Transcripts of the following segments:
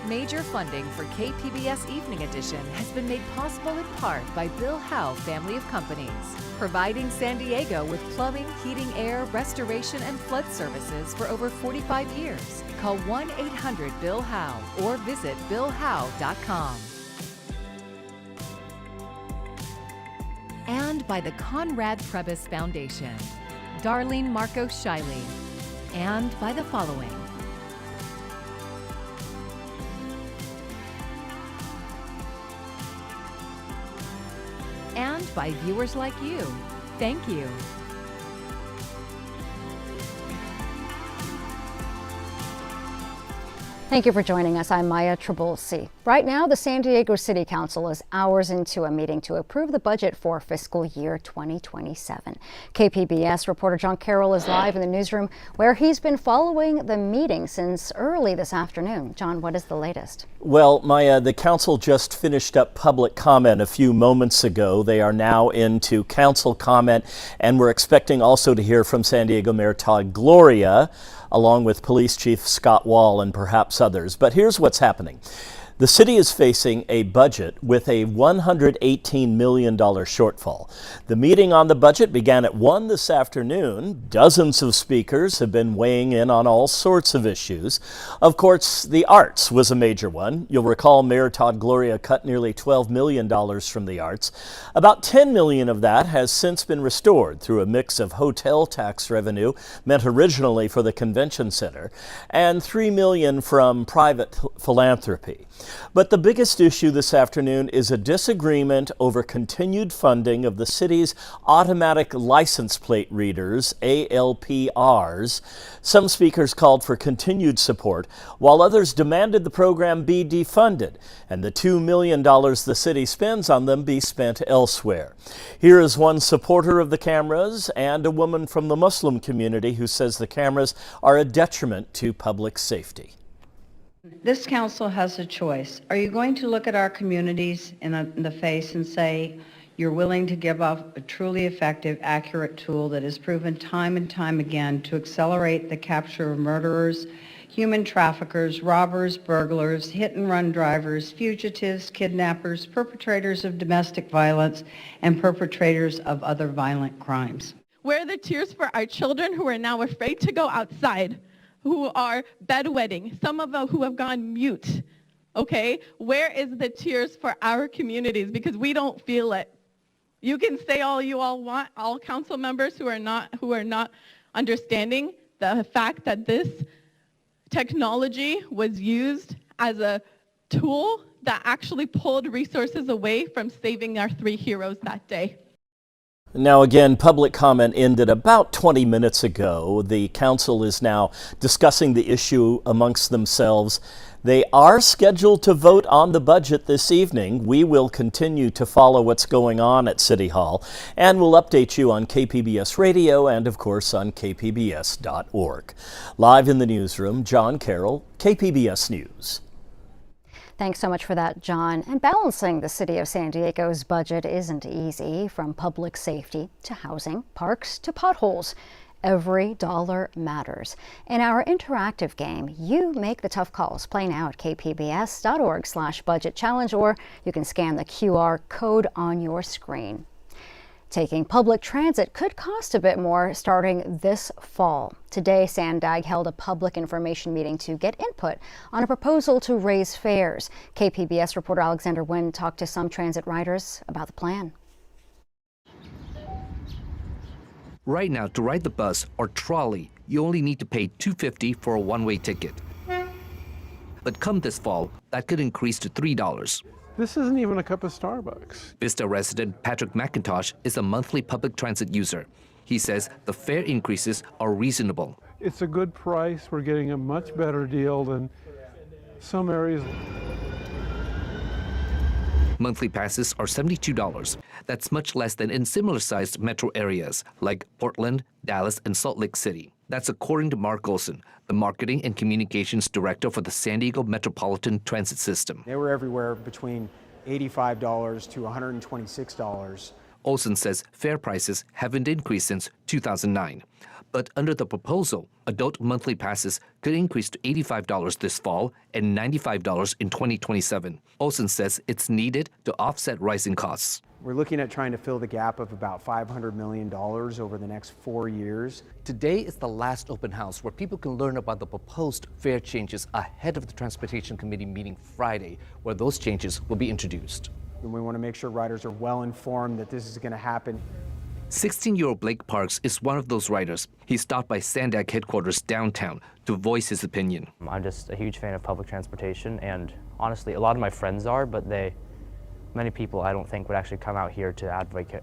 Major funding for KPBS Evening Edition has been made possible in part by Bill Howe Family of Companies, providing San Diego with plumbing, heating, air, restoration, and flood services for over 45 years. Call 1-800-BILL-HOWE or visit billhowe.com. And by the Conrad Prebys Foundation, Darlene Marcos Shiley, and by the following. And by viewers like you. Thank you. Thank you for joining us. I'm Maya Trabulsi. Right now, the San Diego City Council is hours into a meeting to approve the budget for fiscal year 2027. KPBS reporter John Carroll is live in the newsroom where he's been following the meeting since early this afternoon. John, what is the latest? Well, Maya, the council just finished up public comment a few moments ago. They are now into council comment, and we're expecting also to hear from San Diego Mayor Todd Gloria, along with Police Chief Scott Wall and perhaps others. But here's what's happening. The city is facing a budget with a $118 million shortfall. The meeting on the budget began at 1 this afternoon. Dozens of speakers have been weighing in on all sorts of issues. Of course, the arts was a major one. You'll recall Mayor Todd Gloria cut nearly $12 million from the arts. About $10 million of that has since been restored through a mix of hotel tax revenue meant originally for the convention center and $3 million from private philanthropy. But the biggest issue this afternoon is a disagreement over continued funding of the city's automatic license plate readers, ALPRs. Some speakers called for continued support, while others demanded the program be defunded and the $2 million the city spends on them be spent elsewhere. Here is one supporter of the cameras and a woman from the Muslim community who says the cameras are a detriment to public safety. This council has a choice. Are you going to look at our communities in the face and say you're willing to give up a truly effective, accurate tool that has proven time and time again to accelerate the capture of murderers, human traffickers, robbers, burglars, hit-and-run drivers, fugitives, kidnappers, perpetrators of domestic violence, and perpetrators of other violent crimes? Where are the tears for our children who are now afraid to go outside, who are bedwetting, some of them who have gone mute, okay? Where is the tears for our communities? Because we don't feel it. You can say all you all want, all council members who are not understanding the fact that this technology was used as a tool that actually pulled resources away from saving our 3 heroes that day. Now again, public comment ended about 20 minutes ago. The council is now discussing the issue amongst themselves. They are scheduled to vote on the budget this evening. We will continue to follow what's going on at City Hall, and we'll update you on KPBS Radio and, of course, on kpbs.org. Live in the newsroom, John Carroll, KPBS News. Thanks so much for that, John. And balancing the city of San Diego's budget isn't easy, from public safety to housing, parks to potholes. Every dollar matters. In our interactive game, you make the tough calls. Play now at kpbs.org/budget challenge, or you can scan the QR code on your screen. Taking public transit could cost a bit more starting this fall. Today, SanDag held a public information meeting to get input on a proposal to raise fares. KPBS reporter Alexander Nguyen talked to some transit riders about the plan. Right now, to ride the bus or trolley, you only need to pay $2.50 for a one-way ticket. But come this fall, that could increase to $3. This isn't even a cup of Starbucks. Vista resident Patrick McIntosh is a monthly public transit user. He says the fare increases are reasonable. It's a good price. We're getting a much better deal than some areas. Monthly passes are $72. That's much less than in similar-sized metro areas like Portland, Dallas, and Salt Lake City. That's according to Mark Olson, the Marketing and Communications Director for the San Diego Metropolitan Transit System. They were everywhere between $85 to $126. Olson says fare prices haven't increased since 2009. But under the proposal, adult monthly passes could increase to $85 this fall and $95 in 2027. Olson says it's needed to offset rising costs. We're looking at trying to fill the gap of about $500 million over the next 4 years. Today is the last open house where people can learn about the proposed fare changes ahead of the Transportation Committee meeting Friday, where those changes will be introduced. And we want to make sure riders are well informed that this is going to happen. 16-year-old Blake Parks is one of those riders. He stopped by Sandag headquarters downtown to voice his opinion. I'm just a huge fan of public transportation, and honestly, a lot of my friends are, but many people I don't think would actually come out here to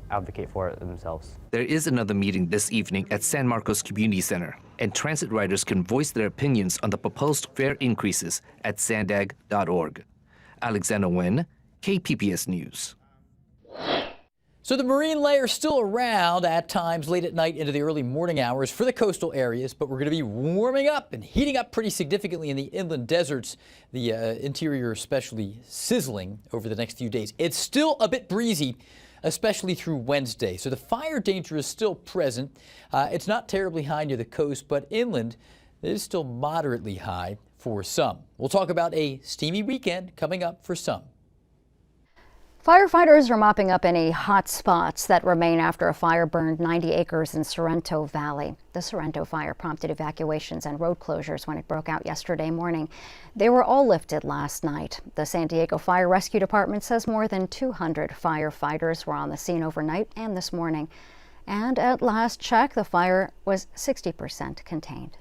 advocate for it themselves. There is another meeting this evening at San Marcos Community Center, and transit riders can voice their opinions on the proposed fare increases at sandag.org. Alexander Nguyen, KPBS News. So the marine layer is still around at times late at night into the early morning hours for the coastal areas, but we're going to be warming up and heating up pretty significantly in the inland deserts, the interior especially sizzling over the next few days. It's still a bit breezy, especially through Wednesday. So the fire danger is still present. It's not terribly high near the coast, but inland it is still moderately high for some. We'll talk about a steamy weekend coming up for some. Firefighters are mopping up any hot spots that remain after a fire burned 90 acres in Sorrento Valley. The Sorrento fire prompted evacuations and road closures when it broke out yesterday morning. They were all lifted last night. The San Diego Fire Rescue Department says more than 200 firefighters were on the scene overnight and this morning. And at last check, the fire was 60% contained.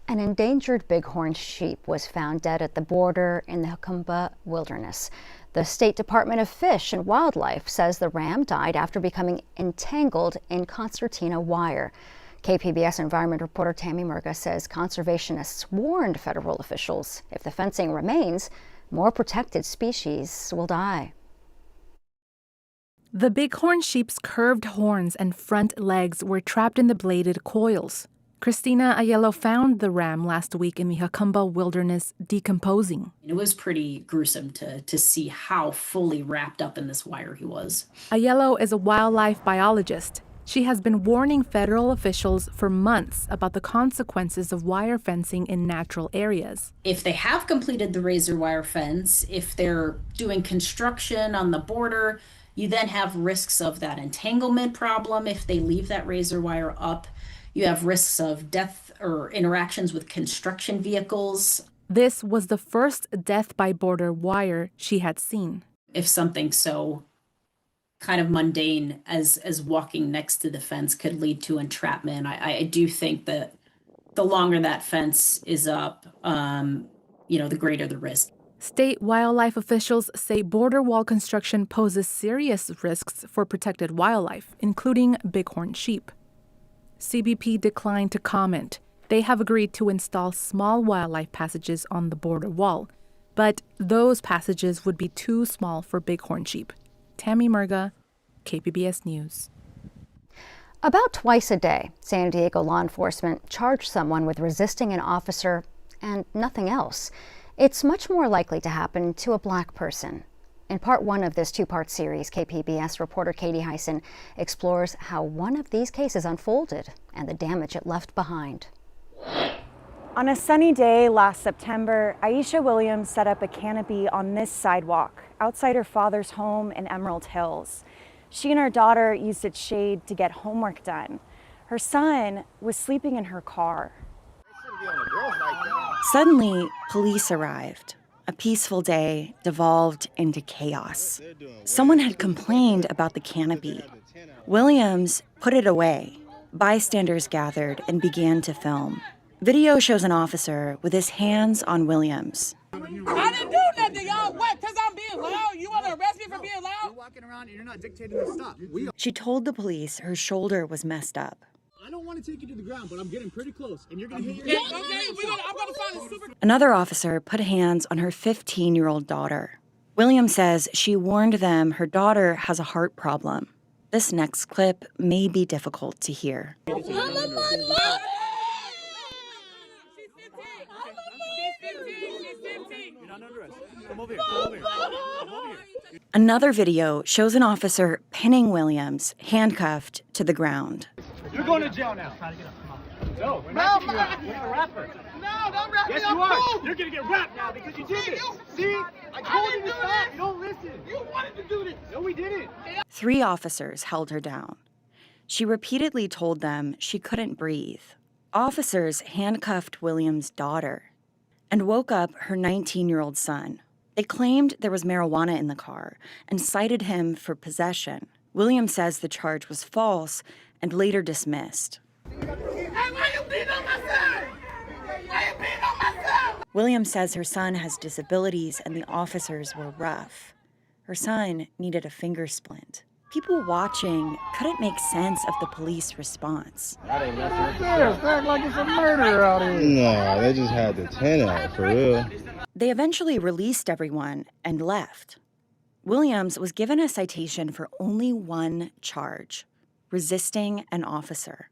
An endangered bighorn sheep was found dead at the border in the Jacumba Wilderness. The State Department of Fish and Wildlife says the ram died after becoming entangled in concertina wire. KPBS environment reporter Tammy Murga says conservationists warned federal officials if the fencing remains, more protected species will die. The bighorn sheep's curved horns and front legs were trapped in the bladed coils. Christina Aiello found the ram last week in the Jacumba Wilderness decomposing. It was pretty gruesome to see how fully wrapped up in this wire he was. Aiello is a wildlife biologist. She has been warning federal officials for months about the consequences of wire fencing in natural areas. If they have completed the razor wire fence, if they're doing construction on the border, you then have risks of that entanglement problem if they leave that razor wire up. You have risks of death or interactions with construction vehicles. This was the first death by border wire she had seen. If something so kind of mundane as walking next to the fence could lead to entrapment, I do think that the longer that fence is up, the greater the risk. State wildlife officials say border wall construction poses serious risks for protected wildlife, including bighorn sheep. CBP declined to comment. They have agreed to install small wildlife passages on the border wall, but those passages would be too small for bighorn sheep. Tammy Murga, KPBS News. About twice a day, San Diego law enforcement charged someone with resisting an officer and nothing else. It's much more likely to happen to a Black person. In part one of this two-part series, KPBS reporter Katie Hyson explores how one of these cases unfolded and the damage it left behind. On a sunny day last September, Aisha Williams set up a canopy on this sidewalk outside her father's home in Emerald Hills. She and her daughter used its shade to get homework done. Her son was sleeping in her car. Suddenly, police arrived. A peaceful day devolved into chaos. Someone had complained about the canopy. Williams put it away. Bystanders gathered and began to film. Video shows an officer with his hands on Williams. I didn't do nothing, y'all. What? Because I'm being loud? You want to arrest me for being loud? You're walking around and you're not dictating the stop. She told the police her shoulder was messed up. I don't want to take you to the ground, but I'm getting pretty close, and you're going to hit your head. Okay, I'm going to find a super... Another officer put hands on her 15-year-old daughter. Williams says she warned them her daughter has a heart problem. This next clip may be difficult to hear. Another video shows an officer pinning Williams, handcuffed to the ground. You're going to jail now. No, we're not getting you out. You're a rapper. No, don't rap me. Yes, you are. You're going to get rapped now because you did it. See? I told you to stop. You don't listen. You wanted to do this. No, we didn't. 3 officers held her down. She repeatedly told them she couldn't breathe. Officers handcuffed Williams' daughter and woke up her 19-year-old son. They claimed there was marijuana in the car and cited him for possession. Williams says the charge was false and later dismissed. Hey, why you beating on my son? Why you beating on my son? Williams says her son has disabilities and the officers were rough. Her son needed a finger splint. People watching couldn't make sense of the police response. It's like it's a murder out here. No, they just had the 10 out, for real. They eventually released everyone and left. Williams was given a citation for only one charge: resisting an officer.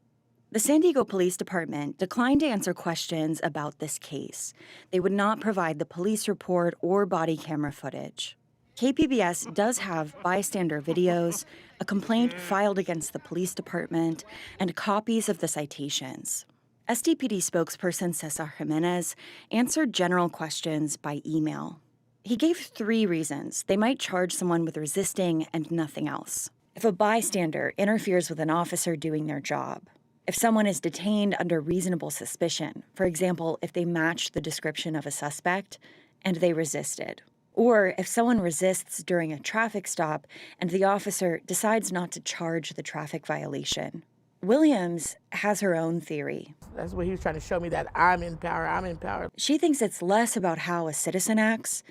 The San Diego Police Department declined to answer questions about this case. They would not provide the police report or body camera footage. KPBS does have bystander videos, a complaint filed against the police department, and copies of the citations. SDPD spokesperson Cesar Jimenez answered general questions by email. He gave 3 reasons they might charge someone with resisting and nothing else. If a bystander interferes with an officer doing their job, if someone is detained under reasonable suspicion, for example, if they match the description of a suspect and they resisted, or if someone resists during a traffic stop and the officer decides not to charge the traffic violation. Williams has her own theory. That's what he was trying to show me, that I'm in power. She thinks it's less about how a citizen acts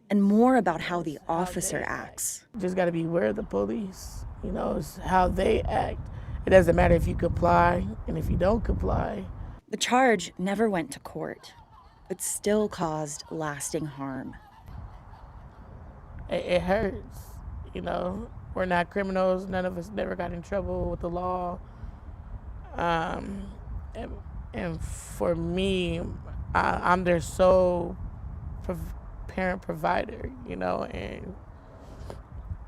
and more about how the officer acts. Just got to be aware of the police, it's how they act. It doesn't matter if you comply and if you don't comply. The charge never went to court, but still caused lasting harm. It hurts, We're not criminals. None of us never got in trouble with the law. And for me, I'm their sole parent provider, and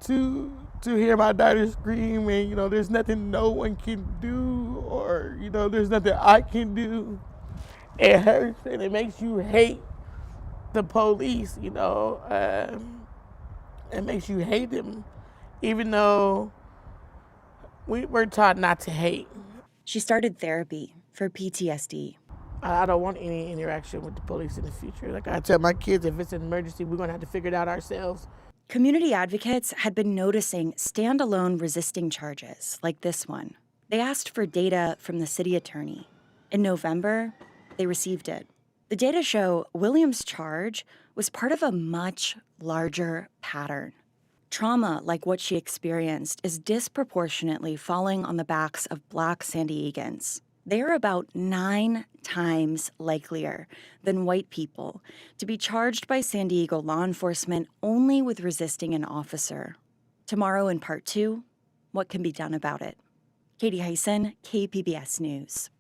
to hear my daughter scream and, there's nothing no one can do, or, there's nothing I can do, it hurts and it makes you hate the police, it makes you hate them, even though we're taught not to hate. She started therapy for PTSD. I don't want any interaction with the police in the future. Like I tell my kids, if it's an emergency, we're going to have to figure it out ourselves. Community advocates had been noticing standalone resisting charges like this one. They asked for data from the city attorney. In November, they received it. The data show Williams' charge was part of a much larger pattern. Trauma like what she experienced is disproportionately falling on the backs of Black San Diegans. They are about 9 times likelier than white people to be charged by San Diego law enforcement only with resisting an officer. Tomorrow in Part 2, what can be done about it? Katie Hyson, KPBS News.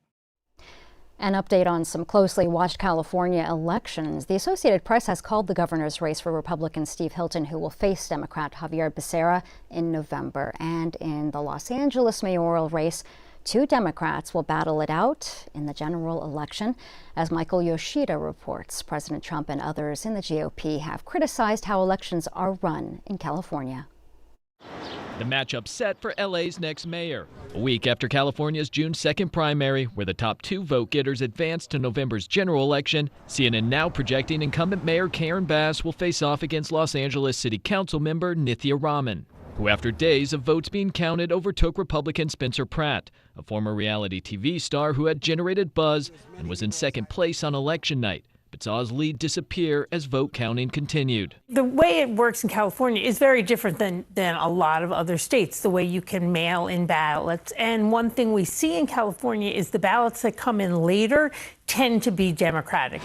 An update on some closely watched California elections. The Associated Press has called the governor's race for Republican Steve Hilton, who will face Democrat Javier Becerra in November. And in the Los Angeles mayoral race, 2 Democrats will battle it out in the general election. As Michael Yoshida reports, President Trump and others in the GOP have criticized how elections are run in California. The matchup set for LA's next mayor. A week after California's June 2nd primary, where the top 2 vote-getters advanced to November's general election, CNN now projecting incumbent Mayor Karen Bass will face off against Los Angeles City Council member Nithya Raman, who after days of votes being counted overtook Republican Spencer Pratt, a former reality TV star who had generated buzz and was in second place on election night, but saw his lead disappear as vote counting continued. The way it works in California is very different than a lot of other states, the way you can mail in ballots. And one thing we see in California is the ballots that come in later tend to be Democratic.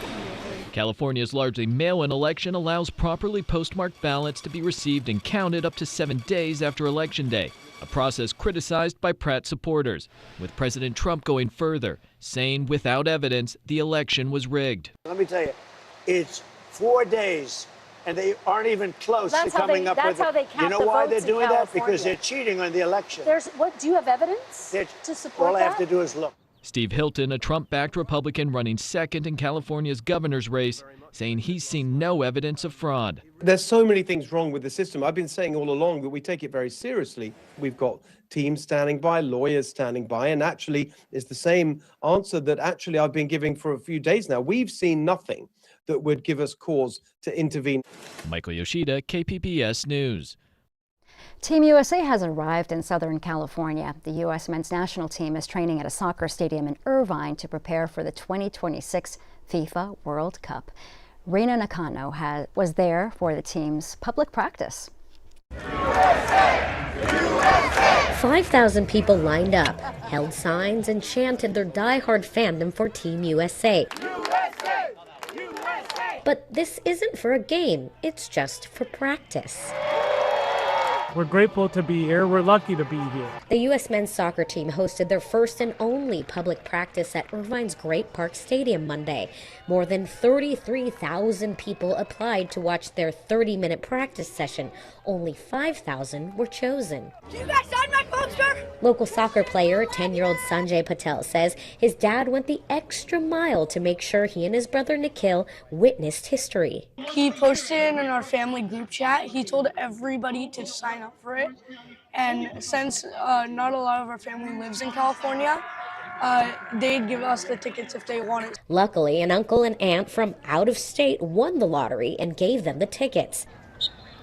California's largely mail-in election allows properly postmarked ballots to be received and counted up to 7 days after Election Day, a process criticized by Pratt supporters, with President Trump going further, saying without evidence the election was rigged. Let me tell you, it's 4 days, and they aren't even close to coming up with it. You know why they're doing that? Because they're cheating on the election. Do you have evidence to support all I have to do is look. Steve Hilton, a Trump-backed Republican running second in California's governor's race, saying he's seen no evidence of fraud. There's so many things wrong with the system. I've been saying all along that we take it very seriously. We've got teams standing by, lawyers standing by, and actually it's the same answer that actually I've been giving for a few days now. We've seen nothing that would give us cause to intervene. Michael Yoshida, KPBS News. Team USA has arrived in Southern California. The U.S. men's national team is training at a soccer stadium in Irvine to prepare for the 2026 FIFA World Cup. Rena Nakano was there for the team's public practice. 5,000 people lined up, held signs, and chanted their die-hard fandom for Team USA. But this isn't for a game, it's just for practice. We're grateful to be here. We're lucky to be here. The U.S. men's soccer team hosted their first and only public practice at Irvine's Great Park Stadium Monday. More than 33,000 people applied to watch their 30-minute practice session. Only 5,000 were chosen. Do you guys sign my poster? Local soccer player, 10-year-old Sanjay Patel, says his dad went the extra mile to make sure he and his brother Nikhil witnessed history. He posted in our family group chat. He told everybody to sign up for it. And since not a lot of our family lives in California, they'd give us the tickets if they wanted. Luckily, an uncle and aunt from out of state won the lottery and gave them the tickets.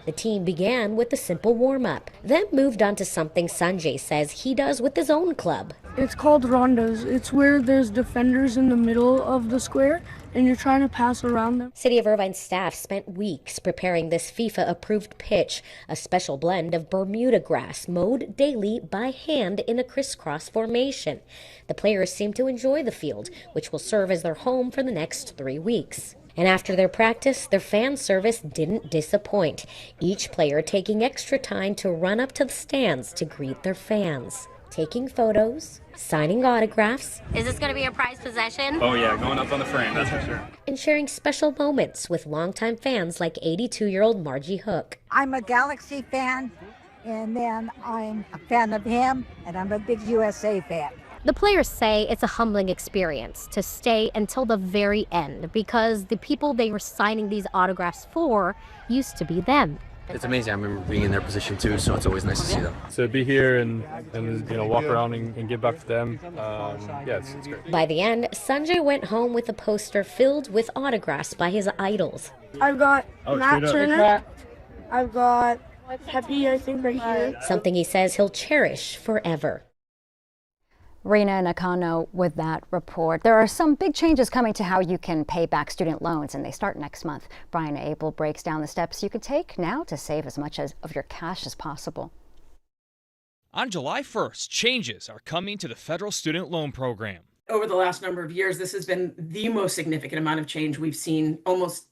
The team began with a simple warm-up, then moved on to something Sanjay says he does with his own club. It's called rondos. It's where there's defenders in the middle of the square and you're trying to pass around them. City of Irvine staff spent weeks preparing this FIFA-approved pitch, a special blend of Bermuda grass mowed daily by hand in a crisscross formation. The players seem to enjoy the field, which will serve as their home for the next 3 weeks. And after their practice, their fan service didn't disappoint, each player taking extra time to run up to the stands to greet their fans, taking photos, signing autographs. Is this going to be a prized possession? Oh yeah, going up on the frame, that's for sure. And sharing special moments with longtime fans like 82-year-old Margie Hook. I'm a Galaxy fan, and then I'm a fan of him, and I'm a big USA fan. The players say it's a humbling experience to stay until the very end because the people they were signing these autographs for used to be them. It's amazing. I remember being in their position too, so it's always nice to see them. To be here and walk around and give back to them, it's great. By the end, Sanjay went home with a poster filled with autographs by his idols. I've got Matt Turner. I've got Pepe, I think, right here. Something he says he'll cherish forever. Rena Nakano with that report. There are some big changes coming to how you can pay back student loans, and they start next month. Brian Abel breaks down the steps you can take now to save as much of your cash as possible. On July 1st, changes are coming to the federal student loan program. Over the last number of years, this has been the most significant amount of change we've seen almost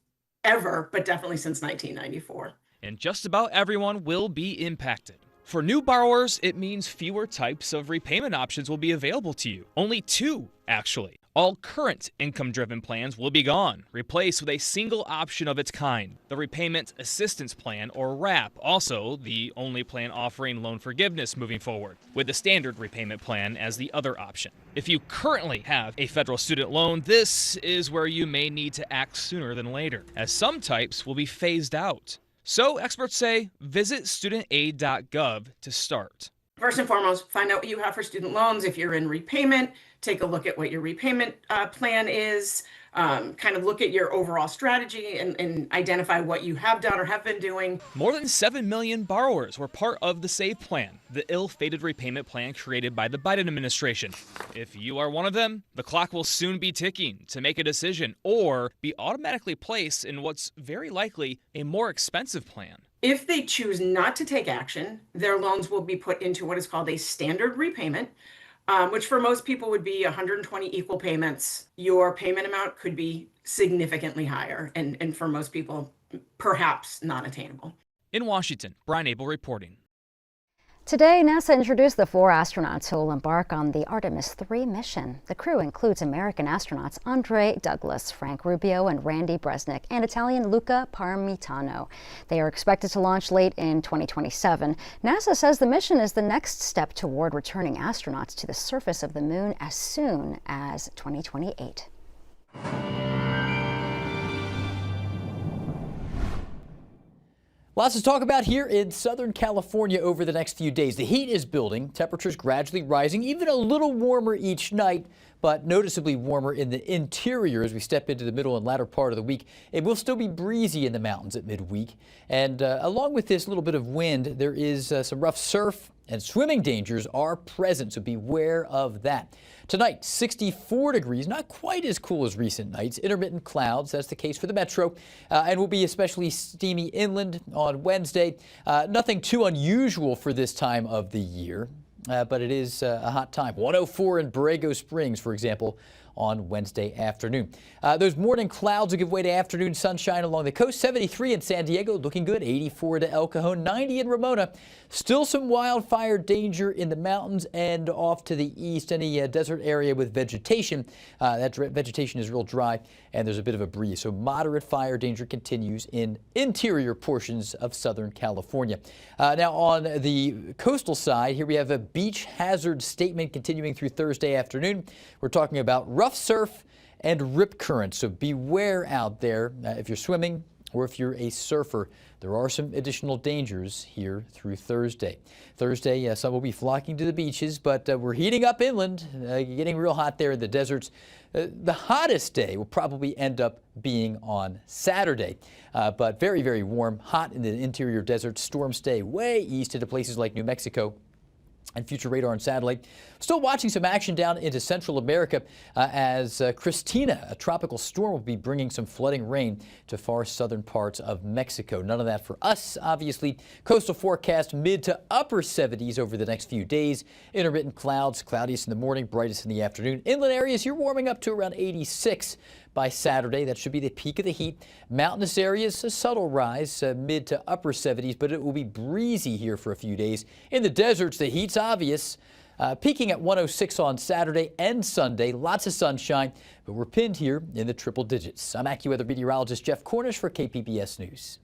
ever, but definitely since 1994. And just about everyone will be impacted. For new borrowers, it means fewer types of repayment options will be available to you. Only 2, actually. All current income-driven plans will be gone, replaced with a single option of its kind, the Repayment Assistance Plan, or RAP, also the only plan offering loan forgiveness moving forward, with the standard repayment plan as the other option. If you currently have a federal student loan, this is where you may need to act sooner than later, as some types will be phased out. So experts say visit studentaid.gov to start. First and foremost, find out what you have for student loans. If you're in repayment, take a look at what your repayment plan is, kind of look at your overall strategy and identify what you have done or have been doing. More than 7 million borrowers were part of the SAVE plan, the ill-fated repayment plan created by the Biden administration. If you are one of them, the clock will soon be ticking to make a decision or be automatically placed in what's very likely a more expensive plan. If they choose not to take action, their loans will be put into what is called a standard repayment, which for most people would be 120 equal payments. Your payment amount could be significantly higher, and for most people, perhaps not attainable. In Washington, Brian Abel reporting. Today, NASA introduced the 4 astronauts who will embark on the Artemis 3 mission. The crew includes American astronauts Andre Douglas, Frank Rubio, and Randy Bresnik, and Italian Luca Parmitano. They are expected to launch late in 2027. NASA says the mission is the next step toward returning astronauts to the surface of the moon as soon as 2028. Lots to talk about here in Southern California over the next few days. The heat is building, temperatures gradually rising, even a little warmer each night, but noticeably warmer in the interior as we step into the middle and latter part of the week. It will still be breezy in the mountains at midweek. And along with this little bit of wind, there is some rough surf and swimming dangers are present, so beware of that. Tonight, 64 degrees, not quite as cool as recent nights. Intermittent clouds, that's the case for the metro, and will be especially steamy inland on Wednesday. Nothing too unusual for this time of the year, but it is a hot time. 104 in Borrego Springs, for example, on Wednesday afternoon. Those morning clouds will give way to afternoon sunshine along the coast. 73 in San Diego, looking good. 84 to El Cajon, 90 in Ramona. Still some wildfire danger in the mountains and off to the east. Any desert area with vegetation, that vegetation is real dry and there's a bit of a breeze. So moderate fire danger continues in interior portions of Southern California. Now on the coastal side, here we have a beach hazard statement continuing through Thursday afternoon. We're talking about rough surf and rip currents, so beware out there if you're swimming or if you're a surfer. There are some additional dangers here through Thursday. Thursday, some will be flocking to the beaches, but we're heating up inland, getting real hot there in the deserts. The hottest day will probably end up being on Saturday, but very, very warm, hot in the interior desert. Storms stay way east into places like New Mexico and future radar and satellite. Still watching some action down into Central America as Christina, a tropical storm, will be bringing some flooding rain to far southern parts of Mexico. None of that for us, obviously. Coastal forecast mid to upper 70s over the next few days. Intermittent clouds, cloudiest in the morning, brightest in the afternoon. Inland areas, you're warming up to around 86 by Saturday. That should be the peak of the heat. Mountainous areas, a subtle rise, mid to upper 70s, but it will be breezy here for a few days. In the deserts, the heat's obvious. Peaking at 106 on Saturday and Sunday. Lots of sunshine, but we're pinned here in the triple digits. I'm AccuWeather meteorologist Jeff Cornish for KPBS News.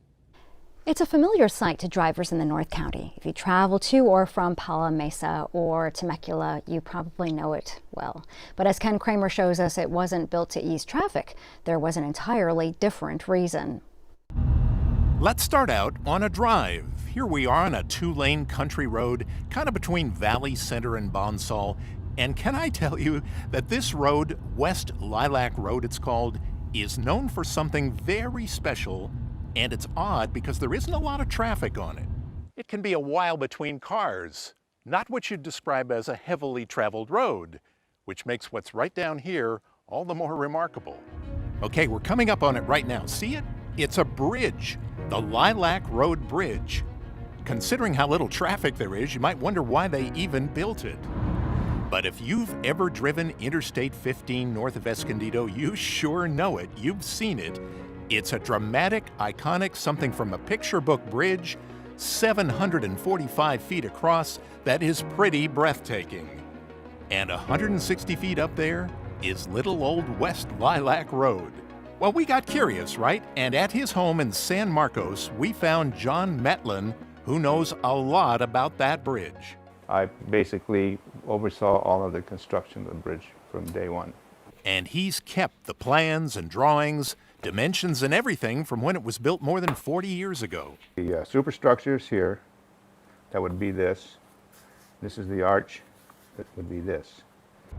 It's a familiar sight to drivers in the North County. If you travel to or from Pala Mesa or Temecula, you probably know it well. But as Ken Kramer shows us, it wasn't built to ease traffic. There was an entirely different reason. Let's start out on a drive. Here we are on a 2-lane country road, kind of between Valley Center and Bonsall. And can I tell you that this road, West Lilac Road it's called, is known for something very special. And it's odd because there isn't a lot of traffic on it. It can be a while between cars, not what you'd describe as a heavily traveled road, which makes what's right down here all the more remarkable. Okay, we're coming up on it right now. See it? It's a bridge, the Lilac Road Bridge. Considering how little traffic there is, you might wonder why they even built it. But if you've ever driven Interstate 15 north of Escondido, you sure know it. You've seen it. It's a dramatic, iconic, something from a picture book bridge, 745 feet across, that is pretty breathtaking. And 160 feet up there is little old West Lilac Road. Well, we got curious, right? And at his home in San Marcos, we found John Metlin, who knows a lot about that bridge. I basically oversaw all of the construction of the bridge from day one. And he's kept the plans and drawings, dimensions and everything from when it was built more than 40 years ago. The superstructures here, that would be this. This is the arch, that would be this.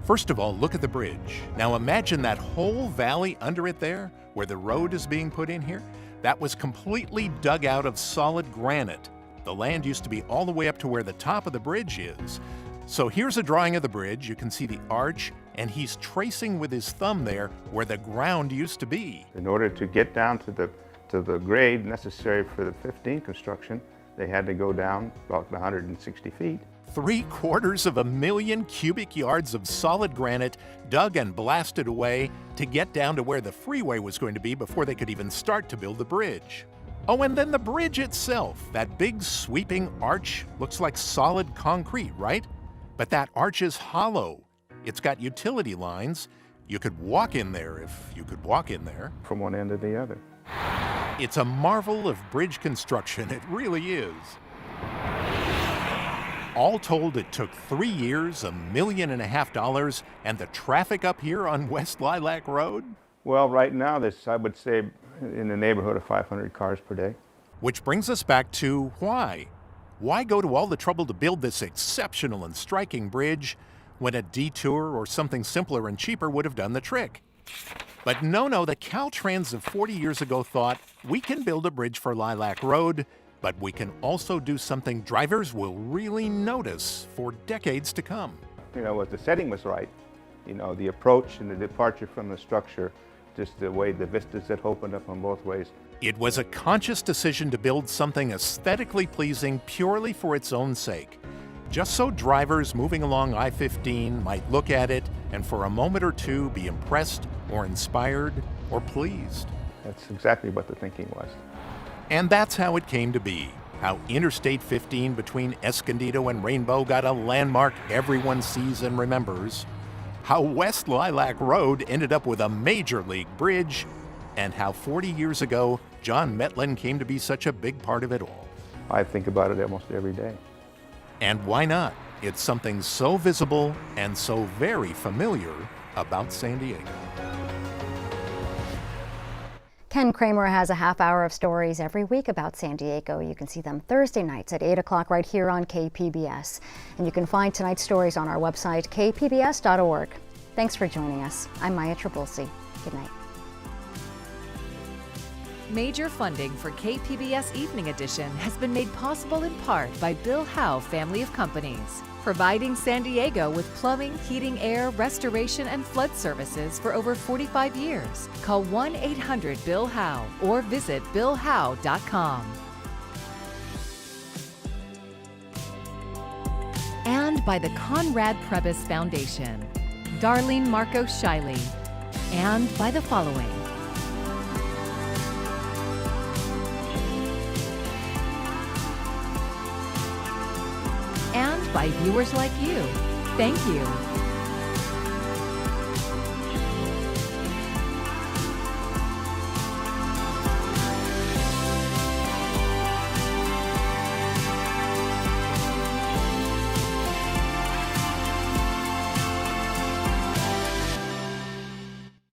First of all, look at the bridge. Now imagine that whole valley under it there, where the road is being put in here. That was completely dug out of solid granite. The land used to be all the way up to where the top of the bridge is. So here's a drawing of the bridge. You can see the arch, and he's tracing with his thumb there where the ground used to be. In order to get down to the grade necessary for the 15 construction, they had to go down about 160 feet. 750,000 cubic yards of solid granite dug and blasted away to get down to where the freeway was going to be before they could even start to build the bridge. Oh, and then the bridge itself. That big sweeping arch looks like solid concrete, right? But that arch is hollow. It's got utility lines. You could walk in there if you could walk in there. From one end to the other. It's a marvel of bridge construction, it really is. All told, it took 3 years, $1.5 million, and the traffic up here on West Lilac Road? Well, right now, I would say, in the neighborhood of 500 cars per day. Which brings us back to why? Why go to all the trouble to build this exceptional and striking bridge when a detour or something simpler and cheaper would have done the trick? But no, the Caltrans of 40 years ago thought, we can build a bridge for Lilac Road, but we can also do something drivers will really notice for decades to come. You know, the setting was right. You know, the approach and the departure from the structure, just the way the vistas that opened up on both ways. It was a conscious decision to build something aesthetically pleasing purely for its own sake, just so drivers moving along I-15 might look at it and for a moment or two be impressed or inspired or pleased. That's exactly what the thinking was. And that's how it came to be, how Interstate 15 between Escondido and Rainbow got a landmark everyone sees and remembers, how West Lilac Road ended up with a major league bridge, and how 40 years ago, John Metlin came to be such a big part of it all. I think about it almost every day. And why not? It's something so visible and so very familiar about San Diego. Ken Kramer has a half hour of stories every week about San Diego. You can see them Thursday nights at 8 o'clock right here on KPBS. And you can find tonight's stories on our website, kpbs.org. Thanks for joining us. I'm Maya Trabulsi. Good night. Major funding for KPBS Evening Edition has been made possible in part by Bill Howe Family of Companies, providing San Diego with plumbing, heating, air, restoration, and flood services for over 45 years. Call 1-800-BILL-HOWE or visit billhowe.com. And by the Conrad Prebys Foundation, Darlene Marco Shiley, and by the following. And by viewers like you. Thank you.